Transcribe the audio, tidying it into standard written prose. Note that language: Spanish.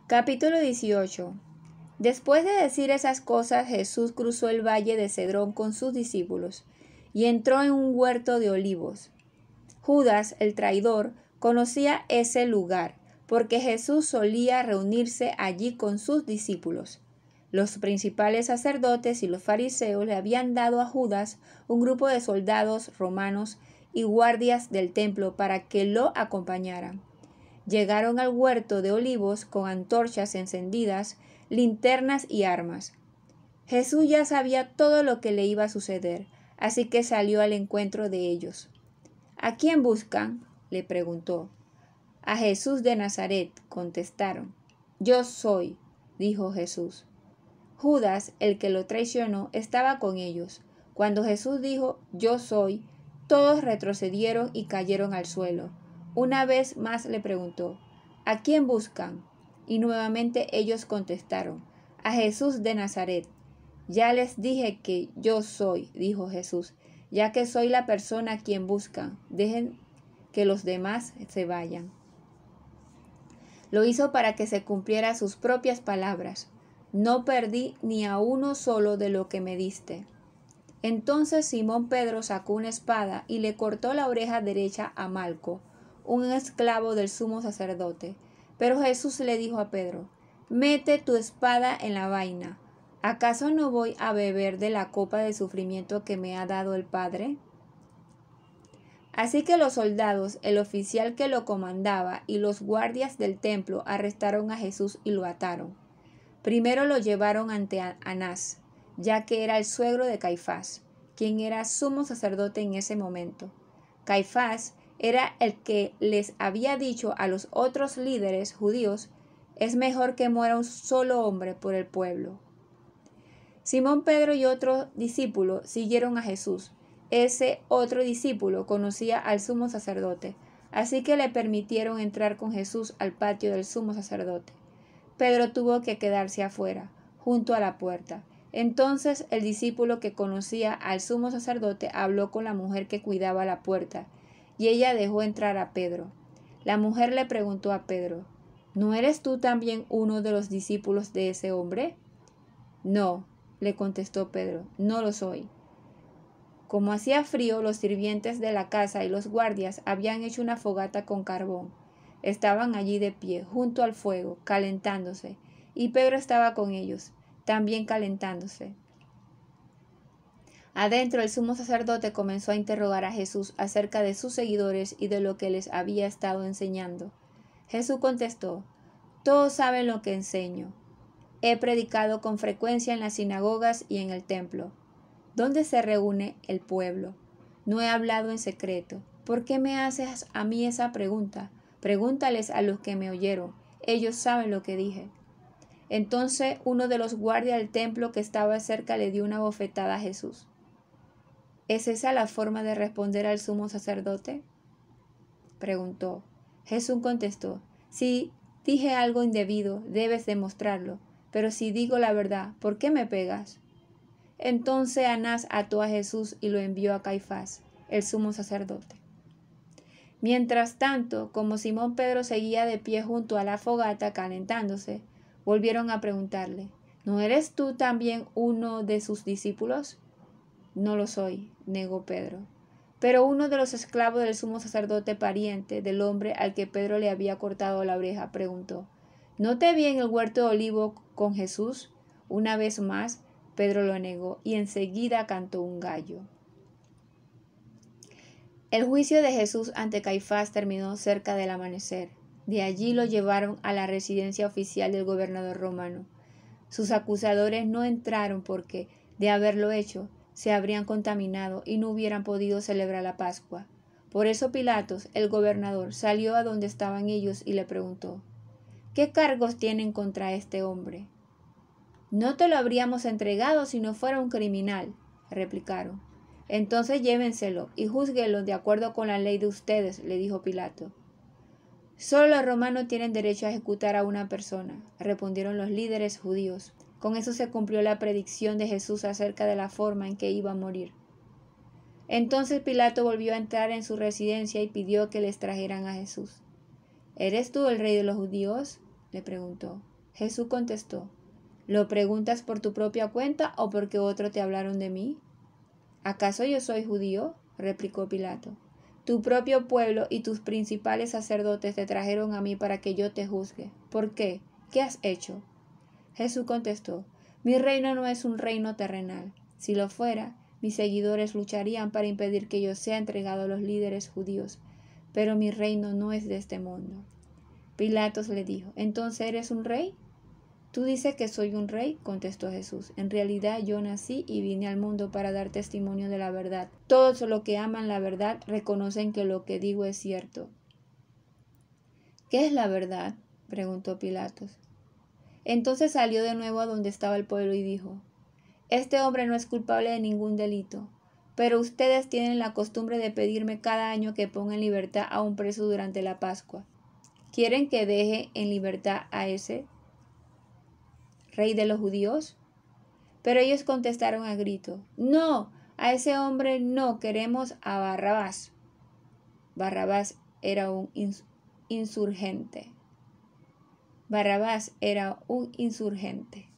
Capítulo 18. Después de decir esas cosas, Jesús cruzó el valle de Cedrón con sus discípulos y entró en un huerto de olivos. Judas, el traidor, conocía ese lugar, porque Jesús solía reunirse allí con sus discípulos. Los principales sacerdotes y los fariseos le habían dado a Judas un grupo de soldados romanos y guardias del templo para que lo acompañaran. Llegaron al huerto de olivos con antorchas encendidas, linternas y armas. Jesús ya sabía todo lo que le iba a suceder, así que salió al encuentro de ellos. ¿A quién buscan?, le preguntó. A Jesús de Nazaret, contestaron. Yo soy, dijo Jesús. Judas, el que lo traicionó, estaba con ellos. Cuando Jesús dijo, yo soy, todos retrocedieron y cayeron al suelo. Una vez más le preguntó, ¿a quién buscan? Y nuevamente ellos contestaron, a Jesús de Nazaret. Ya les dije que yo soy, dijo Jesús, ya que soy la persona a quien buscan. Dejen que los demás se vayan. Lo hizo para que se cumplieran sus propias palabras. No perdí ni a uno solo de lo que me diste. Entonces Simón Pedro sacó una espada y le cortó la oreja derecha a Malco, un esclavo del sumo sacerdote. Pero Jesús le dijo a Pedro, mete tu espada en la vaina. ¿Acaso no voy a beber de la copa de sufrimiento que me ha dado el Padre? Así que los soldados, el oficial que lo comandaba y los guardias del templo arrestaron a Jesús y lo ataron. Primero lo llevaron ante Anás, ya que era el suegro de Caifás, quien era sumo sacerdote en ese momento. Caifás era el que les había dicho a los otros líderes judíos, es mejor que muera un solo hombre por el pueblo. Simón Pedro y otro discípulo siguieron a Jesús. Ese otro discípulo conocía al sumo sacerdote, así que le permitieron entrar con Jesús al patio del sumo sacerdote. Pedro tuvo que quedarse afuera, junto a la puerta. Entonces el discípulo que conocía al sumo sacerdote habló con la mujer que cuidaba la puerta, y ella dejó entrar a Pedro. La mujer le preguntó a Pedro, ¿no eres tú también uno de los discípulos de ese hombre? No, le contestó Pedro, no lo soy. Como hacía frío, los sirvientes de la casa y los guardias habían hecho una fogata con carbón. Estaban allí de pie, junto al fuego, calentándose, y Pedro estaba con ellos, también calentándose. Adentro el sumo sacerdote comenzó a interrogar a Jesús acerca de sus seguidores y de lo que les había estado enseñando. Jesús contestó, todos saben lo que enseño. He predicado con frecuencia en las sinagogas y en el templo, donde se reúne el pueblo. No he hablado en secreto. ¿Por qué me haces a mí esa pregunta? Pregúntales a los que me oyeron. Ellos saben lo que dije. Entonces uno de los guardias del templo que estaba cerca le dio una bofetada a Jesús. ¿Es esa la forma de responder al sumo sacerdote?, preguntó. Jesús contestó, si dije algo indebido, debes demostrarlo, pero si digo la verdad, ¿por qué me pegas? Entonces Anás ató a Jesús y lo envió a Caifás, el sumo sacerdote. Mientras tanto, como Simón Pedro seguía de pie junto a la fogata calentándose, volvieron a preguntarle, ¿no eres tú también uno de sus discípulos? No lo soy, negó Pedro. Pero uno de los esclavos del sumo sacerdote, pariente del hombre al que Pedro le había cortado la oreja, preguntó, ¿no te vi en el huerto de olivo con Jesús? Una vez más, Pedro lo negó y enseguida cantó un gallo. El juicio de Jesús ante Caifás terminó cerca del amanecer. De allí lo llevaron a la residencia oficial del gobernador romano. Sus acusadores no entraron porque, de haberlo hecho, se habrían contaminado y no hubieran podido celebrar la Pascua. Por eso Pilatos, el gobernador, salió a donde estaban ellos y le preguntó, ¿qué cargos tienen contra este hombre? No te lo habríamos entregado si no fuera un criminal, replicaron. Entonces llévenselo y júzguenlo de acuerdo con la ley de ustedes, le dijo Pilato. Solo los romanos tienen derecho a ejecutar a una persona, respondieron los líderes judíos. Con eso se cumplió la predicción de Jesús acerca de la forma en que iba a morir. Entonces Pilato volvió a entrar en su residencia y pidió que les trajeran a Jesús. ¿Eres tú el rey de los judíos?, le preguntó. Jesús contestó: ¿Lo preguntas por tu propia cuenta o porque otros te hablaron de mí? ¿Acaso yo soy judío?, replicó Pilato. Tu propio pueblo y tus principales sacerdotes te trajeron a mí para que yo te juzgue. ¿Por qué? ¿Qué has hecho? Jesús contestó: Mi reino no es un reino terrenal. Si lo fuera, mis seguidores lucharían para impedir que yo sea entregado a los líderes judíos. Pero mi reino no es de este mundo. Pilatos le dijo: ¿Entonces eres un rey? Tú dices que soy un rey, contestó Jesús. En realidad yo nací y vine al mundo para dar testimonio de la verdad. Todos los que aman la verdad reconocen que lo que digo es cierto. ¿Qué es la verdad?, preguntó Pilatos. Entonces salió de nuevo a donde estaba el pueblo y dijo: Este hombre no es culpable de ningún delito, pero ustedes tienen la costumbre de pedirme cada año que ponga en libertad a un preso durante la Pascua. ¿Quieren que deje en libertad a ese rey de los judíos? Pero ellos contestaron a grito: No, a ese hombre no, queremos a Barrabás. Barrabás era un insurgente. Barrabás era un insurgente.